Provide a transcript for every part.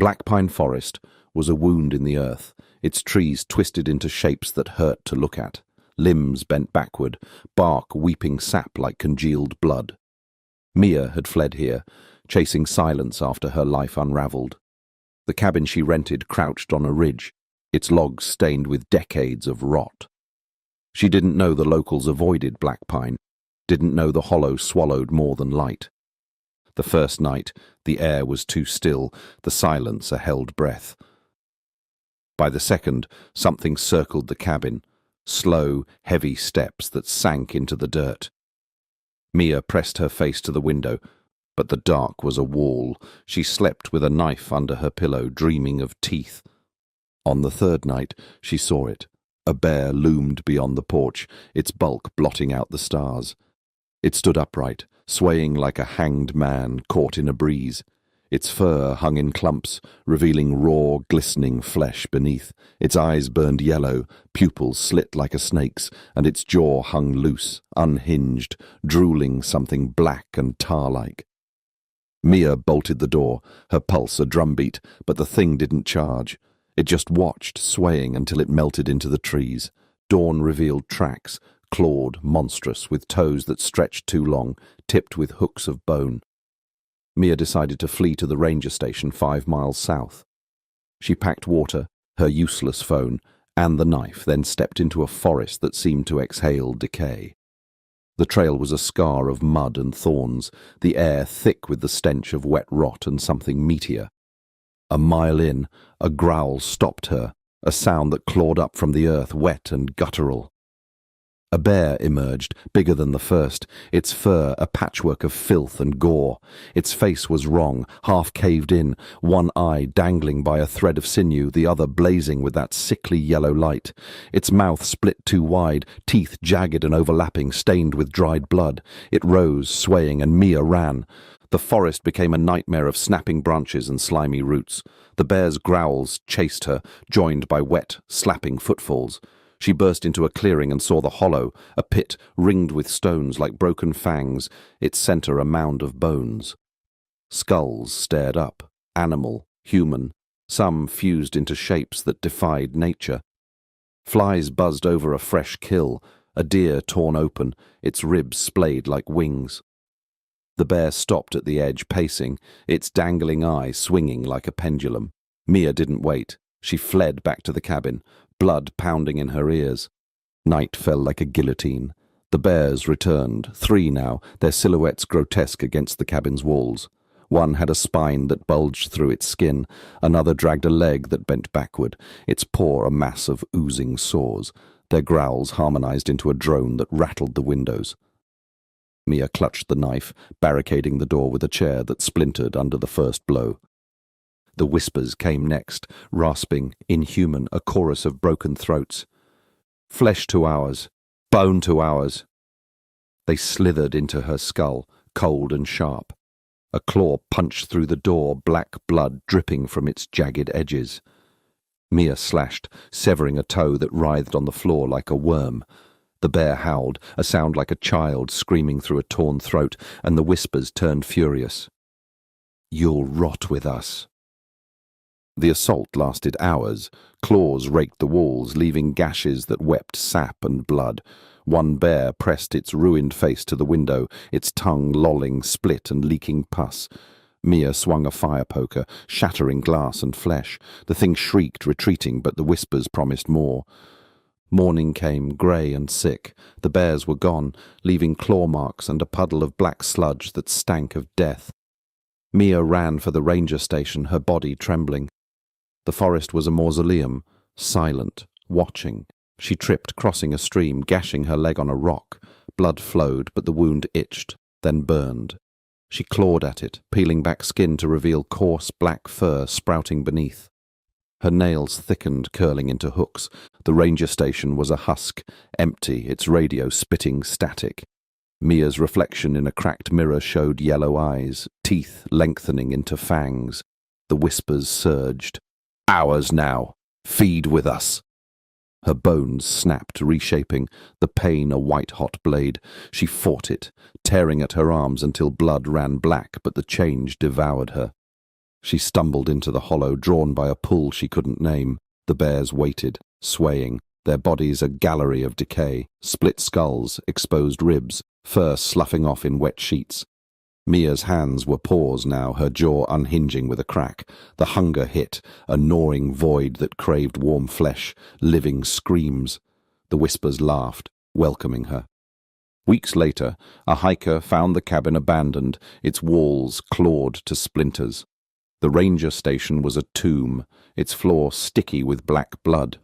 Blackpine Forest was a wound in the earth, its trees twisted into shapes that hurt to look at, limbs bent backward, bark weeping sap like congealed blood. Mia had fled here, chasing silence after her life unraveled. The cabin she rented crouched on a ridge, its logs stained with decades of rot. She didn't know the locals avoided Blackpine, didn't know the hollow swallowed more than light. The first night, the air was too still, the silence a held breath. By the second, something circled the cabin, slow, heavy steps that sank into the dirt. Mia pressed her face to the window, but the dark was a wall. She slept with a knife under her pillow, dreaming of teeth. On the third night, she saw it. A bear loomed beyond the porch, its bulk blotting out the stars. It stood upright, swaying like a hanged man caught in a breeze. Its fur hung in clumps, revealing raw, glistening flesh beneath. Its eyes burned yellow, pupils slit like a snake's, and its jaw hung loose, unhinged, drooling something black and tar-like. Mia bolted the door, her pulse a drumbeat, but the thing didn't charge. It just watched, swaying until it melted into the trees. Dawn revealed tracks, clawed, monstrous, with toes that stretched too long, tipped with hooks of bone. Mia decided to flee to the ranger station 5 miles south. She packed water, her useless phone, and the knife, then stepped into a forest that seemed to exhale decay. The trail was a scar of mud and thorns, the air thick with the stench of wet rot and something meatier. A mile in, a growl stopped her, a sound that clawed up from the earth, wet and guttural. A bear emerged, bigger than the first, its fur a patchwork of filth and gore. Its face was wrong, half caved in, one eye dangling by a thread of sinew, the other blazing with that sickly yellow light. Its mouth split too wide, teeth jagged and overlapping, stained with dried blood. It rose, swaying, and Mia ran. The forest became a nightmare of snapping branches and slimy roots. The bear's growls chased her, joined by wet, slapping footfalls. She burst into a clearing and saw the hollow, a pit ringed with stones like broken fangs, its centre a mound of bones. Skulls stared up, animal, human, some fused into shapes that defied nature. Flies buzzed over a fresh kill, a deer torn open, its ribs splayed like wings. The bear stopped at the edge, pacing, its dangling eye swinging like a pendulum. Mia didn't wait. She fled back to the cabin, blood pounding in her ears. Night fell like a guillotine. The bears returned, 3 now, their silhouettes grotesque against the cabin's walls. One had a spine that bulged through its skin, another dragged a leg that bent backward, its paw a mass of oozing sores. Their growls harmonized into a drone that rattled the windows. Mia clutched the knife, barricading the door with a chair that splintered under the first blow. The whispers came next, rasping, inhuman, a chorus of broken throats. Flesh to ours, bone to ours. They slithered into her skull, cold and sharp. A claw punched through the door, black blood dripping from its jagged edges. Mia slashed, severing a toe that writhed on the floor like a worm. The bear howled, a sound like a child screaming through a torn throat, and the whispers turned furious. "You'll rot with us." The assault lasted hours. Claws raked the walls, leaving gashes that wept sap and blood. One bear pressed its ruined face to the window, its tongue lolling, split and leaking pus. Mia swung a fire poker, shattering glass and flesh. The thing shrieked, retreating, but the whispers promised more. Morning came, grey and sick. The bears were gone, leaving claw marks and a puddle of black sludge that stank of death. Mia ran for the ranger station, her body trembling. The forest was a mausoleum, silent, watching. She tripped, crossing a stream, gashing her leg on a rock. Blood flowed, but the wound itched, then burned. She clawed at it, peeling back skin to reveal coarse black fur sprouting beneath. Her nails thickened, curling into hooks. The ranger station was a husk, empty, its radio spitting static. Mia's reflection in a cracked mirror showed yellow eyes, teeth lengthening into fangs. The whispers surged. "Ours now. Feed with us." Her bones snapped, reshaping, the pain a white-hot blade. She fought it, tearing at her arms until blood ran black, but the change devoured her. She stumbled into the hollow, drawn by a pull she couldn't name. The bears waited, swaying, their bodies a gallery of decay, split skulls, exposed ribs, fur sloughing off in wet sheets. Mia's hands were paws now, her jaw unhinging with a crack. The hunger hit, a gnawing void that craved warm flesh, living screams. The whispers laughed, welcoming her. Weeks later, a hiker found the cabin abandoned, its walls clawed to splinters. The ranger station was a tomb, its floor sticky with black blood.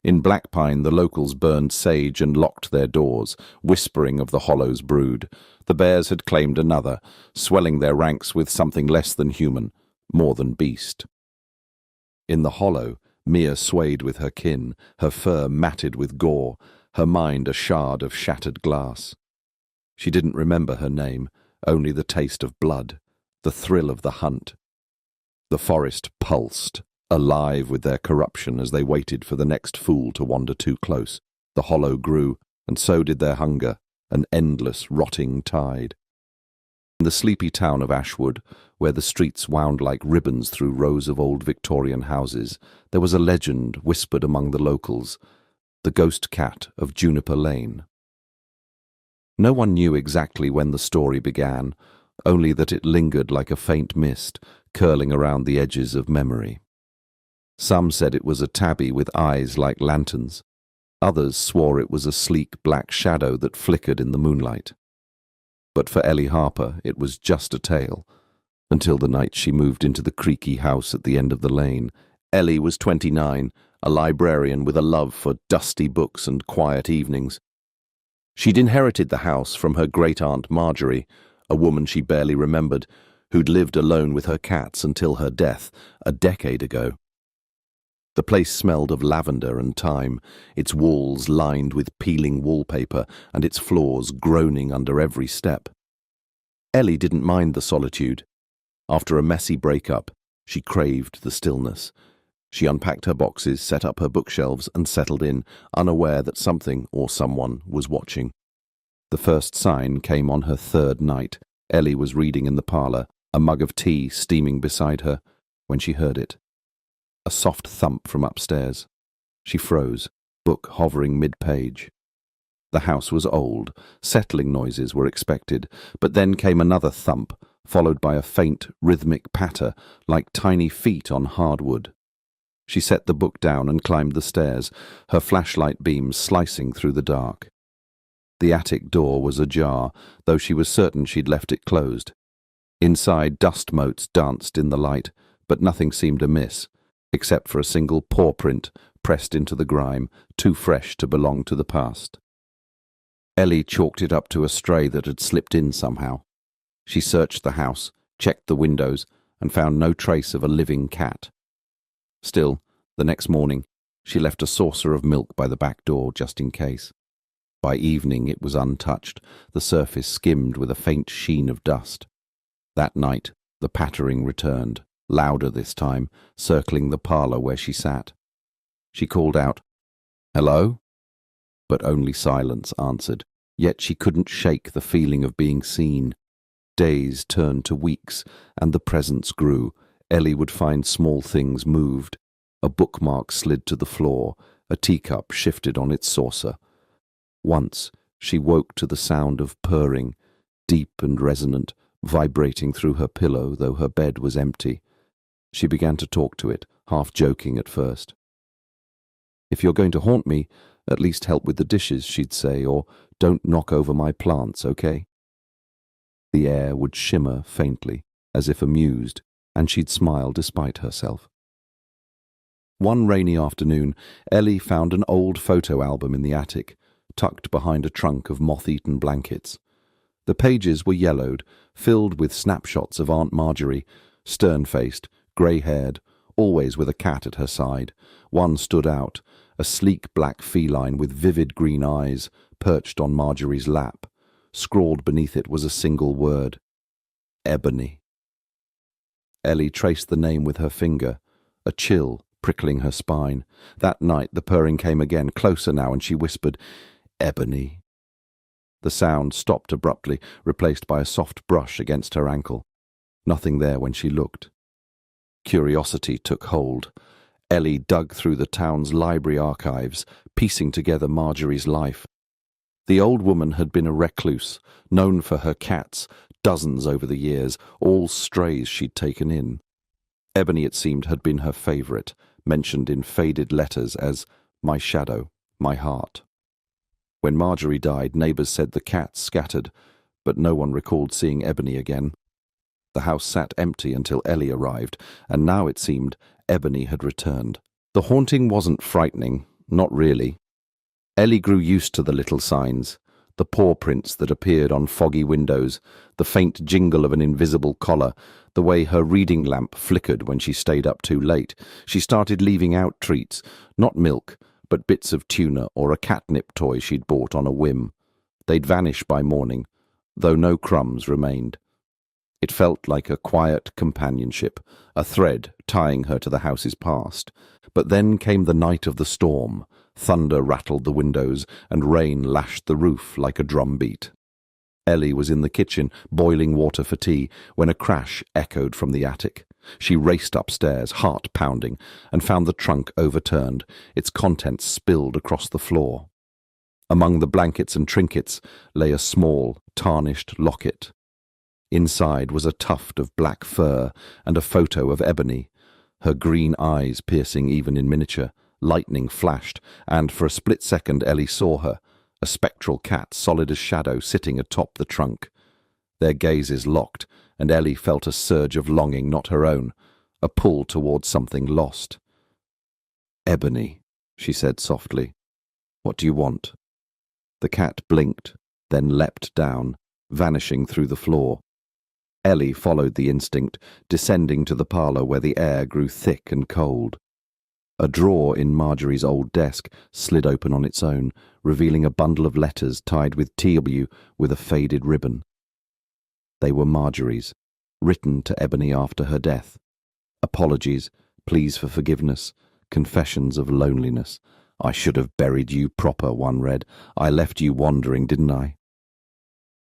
In Blackpine, the locals burned sage and locked their doors, whispering of the hollow's brood. The bears had claimed another, swelling their ranks with something less than human, more than beast. In the hollow, Mia swayed with her kin, her fur matted with gore, her mind a shard of shattered glass. She didn't remember her name, only the taste of blood, the thrill of the hunt. The forest pulsed, alive with their corruption as they waited for the next fool to wander too close. The hollow grew, and so did their hunger, an endless, rotting tide. In the sleepy town of Ashwood, where the streets wound like ribbons through rows of old Victorian houses, there was a legend whispered among the locals, the ghost cat of Juniper Lane. No one knew exactly when the story began, only that it lingered like a faint mist, curling around the edges of memory. Some said it was a tabby with eyes like lanterns. Others swore it was a sleek black shadow that flickered in the moonlight. But for Ellie Harper, it was just a tale, until the night she moved into the creaky house at the end of the lane. Ellie was 29, a librarian with a love for dusty books and quiet evenings. She'd inherited the house from her great-aunt Marjorie, a woman she barely remembered, who'd lived alone with her cats until her death, a decade ago. The place smelled of lavender and thyme, its walls lined with peeling wallpaper and its floors groaning under every step. Ellie didn't mind the solitude. After a messy breakup, she craved the stillness. She unpacked her boxes, set up her bookshelves, and settled in, unaware that something or someone was watching. The first sign came on her third night. Ellie was reading in the parlour, a mug of tea steaming beside her, when she heard it. A soft thump from upstairs. She froze, book hovering mid-page. The house was old, settling noises were expected, but then came another thump, followed by a faint, rhythmic patter, like tiny feet on hardwood. She set the book down and climbed the stairs, her flashlight beam slicing through the dark. The attic door was ajar, though she was certain she'd left it closed. Inside, dust motes danced in the light, but nothing seemed amiss, except for a single paw print pressed into the grime, too fresh to belong to the past. Ellie chalked it up to a stray that had slipped in somehow. She searched the house, checked the windows, and found no trace of a living cat. Still, the next morning, she left a saucer of milk by the back door just in case. By evening it was untouched, the surface skimmed with a faint sheen of dust. That night, the pattering returned, louder this time, circling the parlour where she sat. She called out, "Hello?" But only silence answered, yet she couldn't shake the feeling of being seen. Days turned to weeks, and the presence grew. Ellie would find small things moved. A bookmark slid to the floor, a teacup shifted on its saucer. Once, she woke to the sound of purring, deep and resonant, vibrating through her pillow, though her bed was empty. She began to talk to it, half joking at first. "If you're going to haunt me, at least help with the dishes," she'd say, or "don't knock over my plants, okay?" The air would shimmer faintly, as if amused, and she'd smile despite herself. One rainy afternoon, Ellie found an old photo album in the attic, tucked behind a trunk of moth-eaten blankets. The pages were yellowed, filled with snapshots of Aunt Marjorie, stern-faced, grey-haired, always with a cat at her side. One stood out, a sleek black feline with vivid green eyes, perched on Marjorie's lap. Scrawled beneath it was a single word: Ebony. Ellie traced the name with her finger, a chill prickling her spine. That night the purring came again, closer now, and she whispered, "Ebony." The sound stopped abruptly, replaced by a soft brush against her ankle. Nothing there when she looked. Curiosity took hold. Ellie dug through the town's library archives, piecing together Marjorie's life. The old woman had been a recluse, known for her cats, dozens over the years, all strays she'd taken in. Ebony, it seemed, had been her favourite, mentioned in faded letters as my shadow, my heart. When Marjorie died, neighbours said the cats scattered, but no one recalled seeing Ebony again. The house sat empty until Ellie arrived, and now it seemed Ebony had returned. The haunting wasn't frightening, not really. Ellie grew used to the little signs, the paw prints that appeared on foggy windows, the faint jingle of an invisible collar, the way her reading lamp flickered when she stayed up too late. She started leaving out treats, not milk, but bits of tuna or a catnip toy she'd bought on a whim. They'd vanish by morning, though no crumbs remained. It felt like a quiet companionship, a thread tying her to the house's past. But then came the night of the storm. Thunder rattled the windows, and rain lashed the roof like a drumbeat. Ellie was in the kitchen, boiling water for tea, when a crash echoed from the attic. She raced upstairs, heart pounding, and found the trunk overturned, its contents spilled across the floor. Among the blankets and trinkets lay a small, tarnished locket. Inside was a tuft of black fur and a photo of Ebony, her green eyes piercing even in miniature. Lightning flashed, and for a split second Ellie saw her, a spectral cat solid as shadow sitting atop the trunk. Their gazes locked, and Ellie felt a surge of longing not her own, a pull towards something lost. "Ebony," she said softly. "What do you want?" The cat blinked, then leapt down, vanishing through the floor. Ellie followed the instinct, descending to the parlour where the air grew thick and cold. A drawer in Marjorie's old desk slid open on its own, revealing a bundle of letters tied with TW with a faded ribbon. They were Marjorie's, written to Ebony after her death. Apologies, pleas for forgiveness, confessions of loneliness. "I should have buried you proper," one read. "I left you wandering, didn't I?"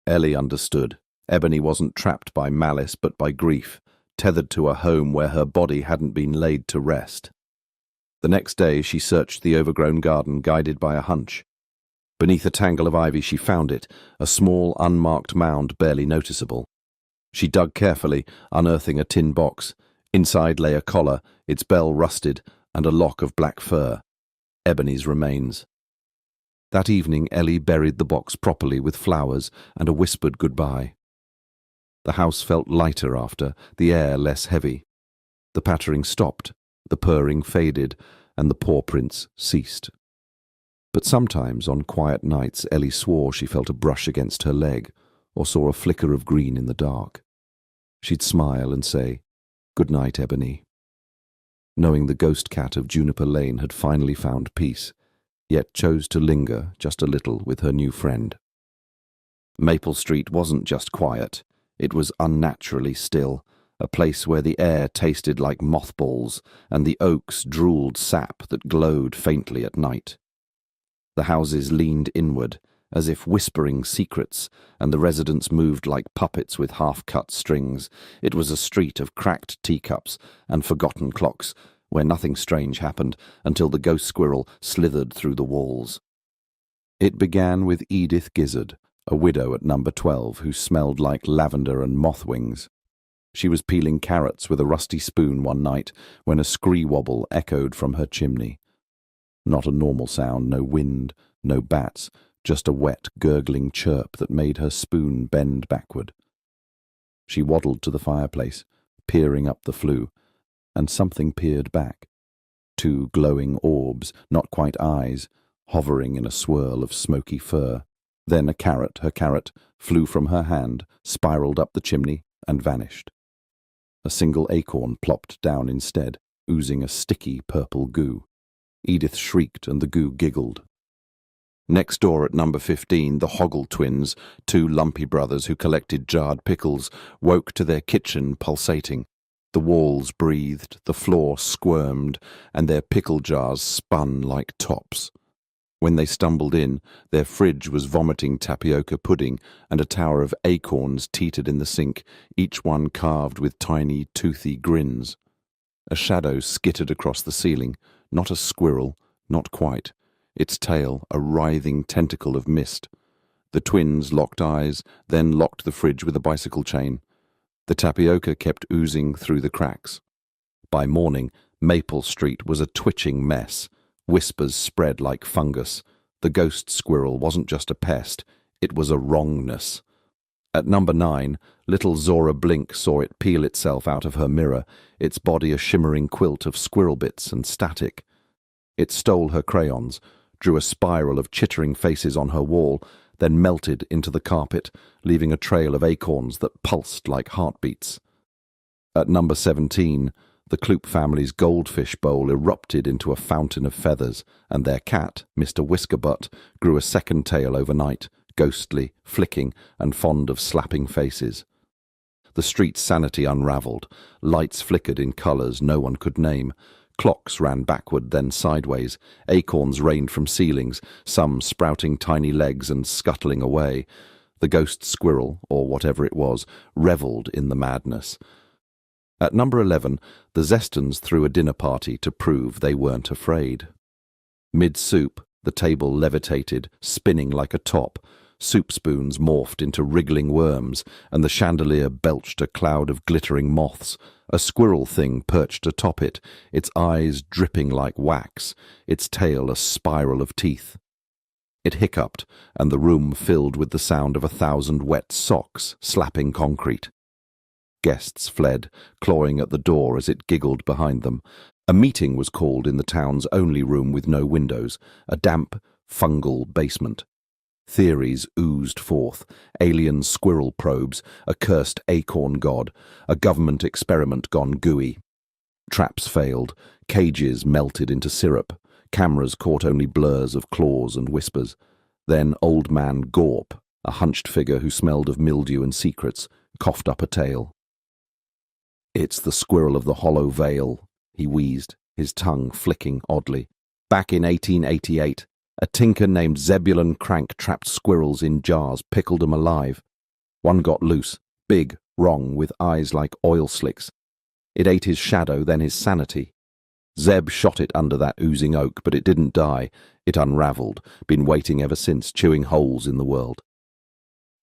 Ellie understood. Ebony wasn't trapped by malice but by grief, tethered to a home where her body hadn't been laid to rest. The next day she searched the overgrown garden, guided by a hunch. Beneath a tangle of ivy she found it, a small, unmarked mound barely noticeable. She dug carefully, unearthing a tin box. Inside lay a collar, its bell rusted, and a lock of black fur. Ebony's remains. That evening Ellie buried the box properly with flowers and a whispered goodbye. The house felt lighter after, the air less heavy. The pattering stopped, the purring faded, and the paw prints ceased. But sometimes, on quiet nights, Ellie swore she felt a brush against her leg, or saw a flicker of green in the dark. She'd smile and say, "Good night, Ebony," knowing the ghost cat of Juniper Lane had finally found peace, yet chose to linger just a little with her new friend. Maple Street wasn't just quiet, it was unnaturally still, a place where the air tasted like mothballs and the oaks drooled sap that glowed faintly at night. The houses leaned inward, as if whispering secrets, and the residents moved like puppets with half-cut strings. It was a street of cracked teacups and forgotten clocks, where nothing strange happened until the ghost squirrel slithered through the walls. It began with Edith Gizzard, a widow at number 12 who smelled like lavender and moth wings. She was peeling carrots with a rusty spoon one night when a scree-wobble echoed from her chimney. Not a normal sound, no wind, no bats, just a wet, gurgling chirp that made her spoon bend backward. She waddled to the fireplace, peering up the flue, and something peered back. Two glowing orbs, not quite eyes, hovering in a swirl of smoky fur. Then a carrot, her carrot, flew from her hand, spiraled up the chimney, and vanished. A single acorn plopped down instead, oozing a sticky purple goo. Edith shrieked and the goo giggled. Next door at number 15, the Hoggle twins, two lumpy brothers who collected jarred pickles, woke to their kitchen pulsating. The walls breathed, the floor squirmed, and their pickle jars spun like tops. When they stumbled in, their fridge was vomiting tapioca pudding, and a tower of acorns teetered in the sink, each one carved with tiny, toothy grins. A shadow skittered across the ceiling, not a squirrel, not quite. Its tail, a writhing tentacle of mist. The twins locked eyes, then locked the fridge with a bicycle chain. The tapioca kept oozing through the cracks. By morning, Maple Street was a twitching mess. Whispers spread like fungus. The ghost squirrel wasn't just a pest, it was a wrongness. At number 9, little Zora Blink saw it peel itself out of her mirror, its body a shimmering quilt of squirrel bits and static. It stole her crayons, drew a spiral of chittering faces on her wall, then melted into the carpet, leaving a trail of acorns that pulsed like heartbeats. At number 17, the Kloop family's goldfish bowl erupted into a fountain of feathers, and their cat, Mr. Whiskerbutt, grew a second tail overnight, ghostly, flicking, and fond of slapping faces. The street's sanity unravelled. Lights flickered in colours no one could name. Clocks ran backward, then sideways. Acorns rained from ceilings, some sprouting tiny legs and scuttling away. The ghost squirrel, or whatever it was, revelled in the madness. At number 11, the Zestons threw a dinner party to prove they weren't afraid. Mid-soup, the table levitated, spinning like a top. Soup spoons morphed into wriggling worms, and the chandelier belched a cloud of glittering moths. A squirrel thing perched atop it, its eyes dripping like wax, its tail a spiral of teeth. It hiccuped, and the room filled with the sound of 1,000 wet socks slapping concrete. Guests fled, clawing at the door as it giggled behind them. A meeting was called in the town's only room with no windows, a damp, fungal basement. Theories oozed forth, alien squirrel probes, a cursed acorn god, a government experiment gone gooey. Traps failed, cages melted into syrup, cameras caught only blurs of claws and whispers. Then Old Man Gorp, a hunched figure who smelled of mildew and secrets, coughed up a tale. "It's the squirrel of the Hollow Vale," he wheezed, his tongue flicking oddly. "Back in 1888, a tinker named Zebulon Crank trapped squirrels in jars, pickled 'em alive. One got loose, big, wrong, with eyes like oil slicks. It ate his shadow, then his sanity. Zeb shot it under that oozing oak, but it didn't die. It unravelled, been waiting ever since, chewing holes in the world."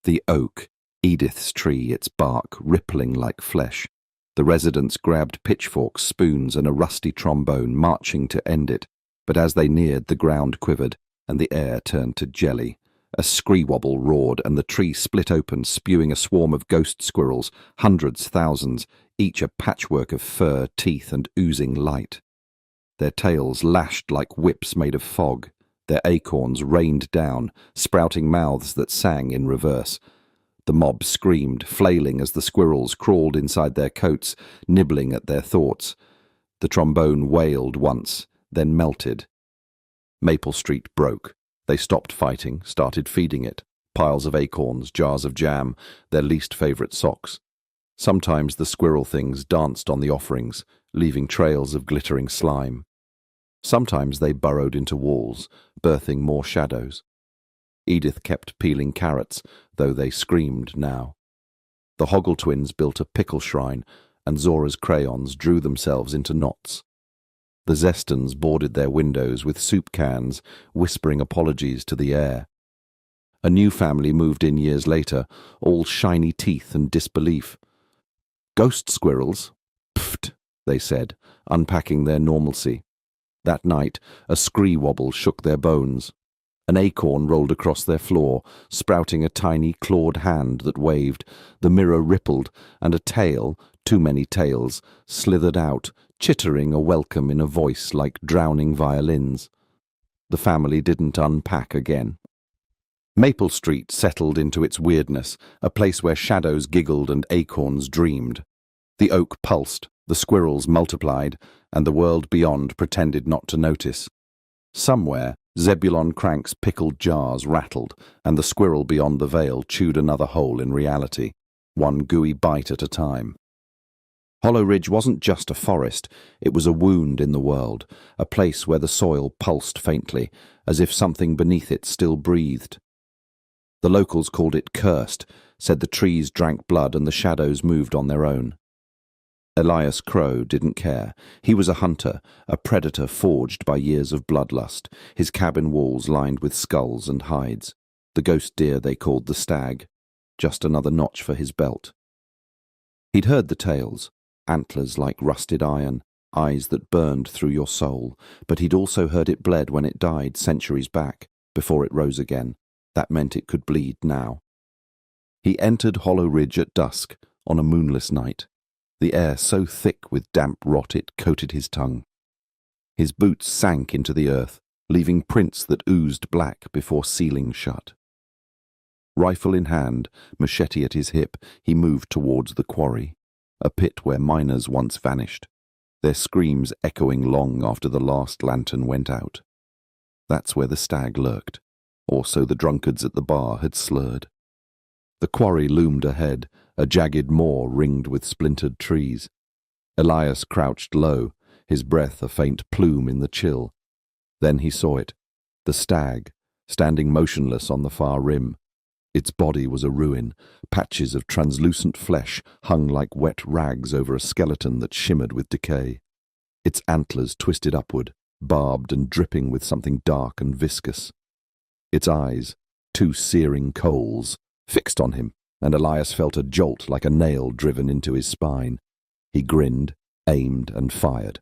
The oak, Edith's tree, its bark rippling like flesh. The residents grabbed pitchforks, spoons, and a rusty trombone, marching to end it. But as they neared, the ground quivered, and the air turned to jelly. A scree-wobble roared, and the tree split open, spewing a swarm of ghost squirrels, hundreds, thousands, each a patchwork of fur, teeth, and oozing light. Their tails lashed like whips made of fog. Their acorns rained down, sprouting mouths that sang in reverse. The mob screamed, flailing as the squirrels crawled inside their coats, nibbling at their thoughts. The trombone wailed once, then melted. Maple Street broke. They stopped fighting, started feeding it. Piles of acorns, jars of jam, their least favourite socks. Sometimes the squirrel things danced on the offerings, leaving trails of glittering slime. Sometimes they burrowed into walls, birthing more shadows. Edith kept peeling carrots, though they screamed now. The Hoggle twins built a pickle shrine, and Zora's crayons drew themselves into knots. The Zestons boarded their windows with soup cans, whispering apologies to the air. A new family moved in years later, all shiny teeth and disbelief. "Ghost squirrels?" "Pfft," they said, unpacking their normalcy. That night, a scree-wobble shook their bones. An acorn rolled across their floor, sprouting a tiny clawed hand that waved. The mirror rippled, and a tail, too many tails, slithered out, chittering a welcome in a voice like drowning violins. The family didn't unpack again. Maple Street settled into its weirdness, a place where shadows giggled and acorns dreamed. The oak pulsed, the squirrels multiplied, and the world beyond pretended not to notice. Somewhere, Zebulon Crank's pickled jars rattled, and the squirrel beyond the veil chewed another hole in reality, one gooey bite at a time. Hollow Ridge wasn't just a forest, it was a wound in the world, a place where the soil pulsed faintly, as if something beneath it still breathed. The locals called it cursed, said the trees drank blood and the shadows moved on their own. Elias Crow didn't care. He was a hunter, a predator forged by years of bloodlust, his cabin walls lined with skulls and hides. The ghost deer they called the stag. Just another notch for his belt. He'd heard the tales, antlers like rusted iron, eyes that burned through your soul, but he'd also heard it bled when it died centuries back, before it rose again. That meant it could bleed now. He entered Hollow Ridge at dusk, on a moonless night, the air so thick with damp rot it coated his tongue. His boots sank into the earth, leaving prints that oozed black before sealing shut. Rifle in hand, machete at his hip, he moved towards the quarry, a pit where miners once vanished, their screams echoing long after the last lantern went out. That's where the stag lurked, or so the drunkards at the bar had slurred. The quarry loomed ahead, a jagged moor ringed with splintered trees. Elias crouched low, his breath a faint plume in the chill. Then he saw it, the stag, standing motionless on the far rim. Its body was a ruin, patches of translucent flesh hung like wet rags over a skeleton that shimmered with decay. Its antlers twisted upward, barbed and dripping with something dark and viscous. Its eyes, two searing coals, fixed on him, and Elias felt a jolt like a nail driven into his spine. He grinned, aimed, and fired.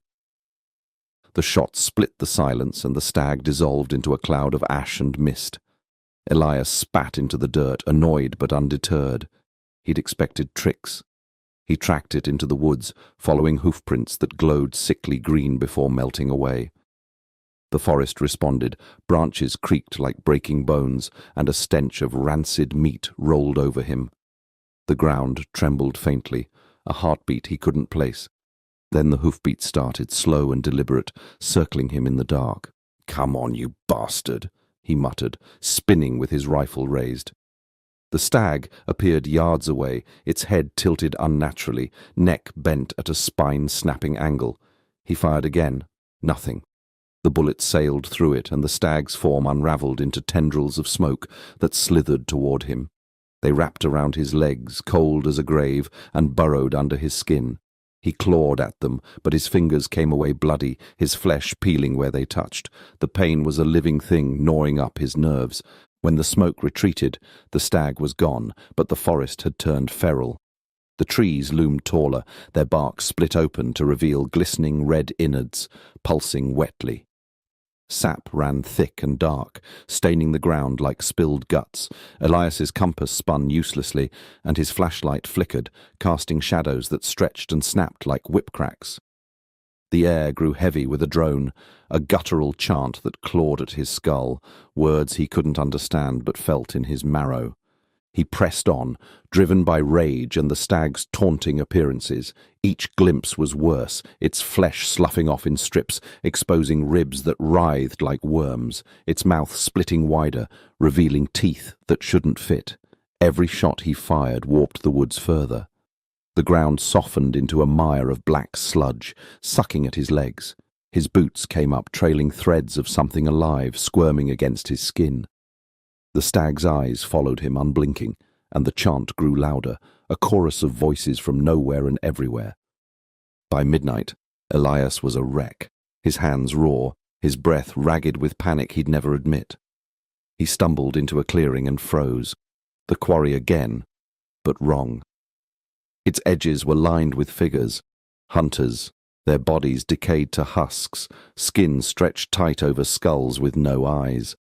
The shot split the silence, and the stag dissolved into a cloud of ash and mist. Elias spat into the dirt, annoyed but undeterred. He'd expected tricks. He tracked it into the woods, following hoofprints that glowed sickly green before melting away. The forest responded, branches creaked like breaking bones, and a stench of rancid meat rolled over him. The ground trembled faintly, a heartbeat he couldn't place. Then the hoofbeat started, slow and deliberate, circling him in the dark. "Come on, you bastard," he muttered, spinning with his rifle raised. The stag appeared yards away, its head tilted unnaturally, neck bent at a spine-snapping angle. He fired again. Nothing. The bullet sailed through it, and the stag's form unravelled into tendrils of smoke that slithered toward him. They wrapped around his legs, cold as a grave, and burrowed under his skin. He clawed at them, but his fingers came away bloody, his flesh peeling where they touched. The pain was a living thing gnawing up his nerves. When the smoke retreated, the stag was gone, but the forest had turned feral. The trees loomed taller, their bark split open to reveal glistening red innards, pulsing wetly. Sap ran thick and dark, staining the ground like spilled guts. Elias's compass spun uselessly, and his flashlight flickered, casting shadows that stretched and snapped like whip cracks. The air grew heavy with a drone, a guttural chant that clawed at his skull, words he couldn't understand but felt in his marrow. He pressed on, driven by rage and the stag's taunting appearances. Each glimpse was worse, its flesh sloughing off in strips, exposing ribs that writhed like worms, its mouth splitting wider, revealing teeth that shouldn't fit. Every shot he fired warped the woods further. The ground softened into a mire of black sludge, sucking at his legs. His boots came up trailing threads of something alive squirming against his skin. The stag's eyes followed him unblinking, and the chant grew louder, a chorus of voices from nowhere and everywhere. By midnight, Elias was a wreck, his hands raw, his breath ragged with panic he'd never admit. He stumbled into a clearing and froze. The quarry again, but wrong. Its edges were lined with figures, hunters, their bodies decayed to husks, skin stretched tight over skulls with no eyes.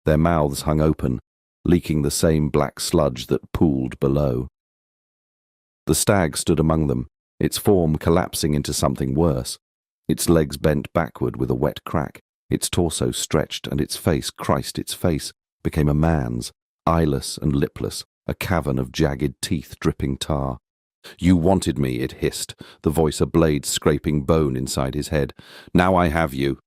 Their mouths hung open, leaking the same black sludge that pooled below. The stag stood among them, its form collapsing into something worse. Its legs bent backward with a wet crack, its torso stretched, and its face, Christ, its face, became a man's, eyeless and lipless, a cavern of jagged teeth dripping tar. "You wanted me," it hissed, the voice a blade scraping bone inside his head. "Now I have you."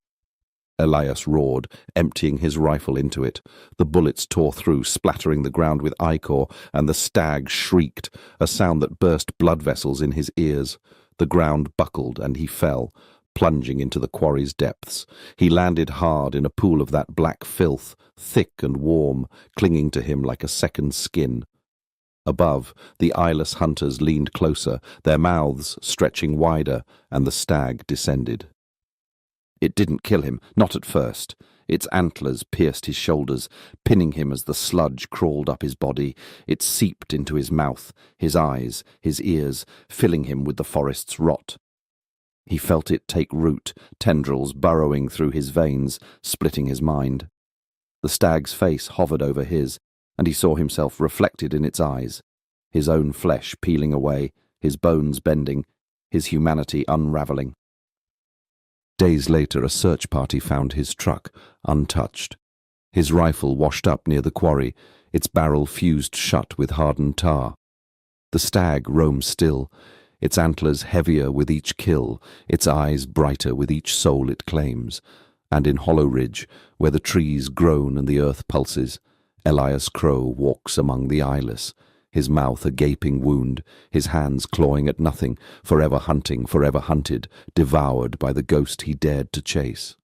Elias roared, emptying his rifle into it. The bullets tore through, splattering the ground with ichor, and the stag shrieked, a sound that burst blood vessels in his ears. The ground buckled, and he fell, plunging into the quarry's depths. He landed hard in a pool of that black filth, thick and warm, clinging to him like a second skin. Above, the eyeless hunters leaned closer, their mouths stretching wider, and the stag descended. It didn't kill him, not at first. Its antlers pierced his shoulders, pinning him as the sludge crawled up his body. It seeped into his mouth, his eyes, his ears, filling him with the forest's rot. He felt it take root, tendrils burrowing through his veins, splitting his mind. The stag's face hovered over his, and he saw himself reflected in its eyes, his own flesh peeling away, his bones bending, his humanity unravelling. Days later, a search party found his truck, untouched. His rifle washed up near the quarry, its barrel fused shut with hardened tar. The stag roams still, its antlers heavier with each kill, its eyes brighter with each soul it claims. And in Hollow Ridge, where the trees groan and the earth pulses, Elias Crow walks among the eyeless, his mouth a gaping wound, his hands clawing at nothing, forever hunting, forever hunted, devoured by the ghost he dared to chase.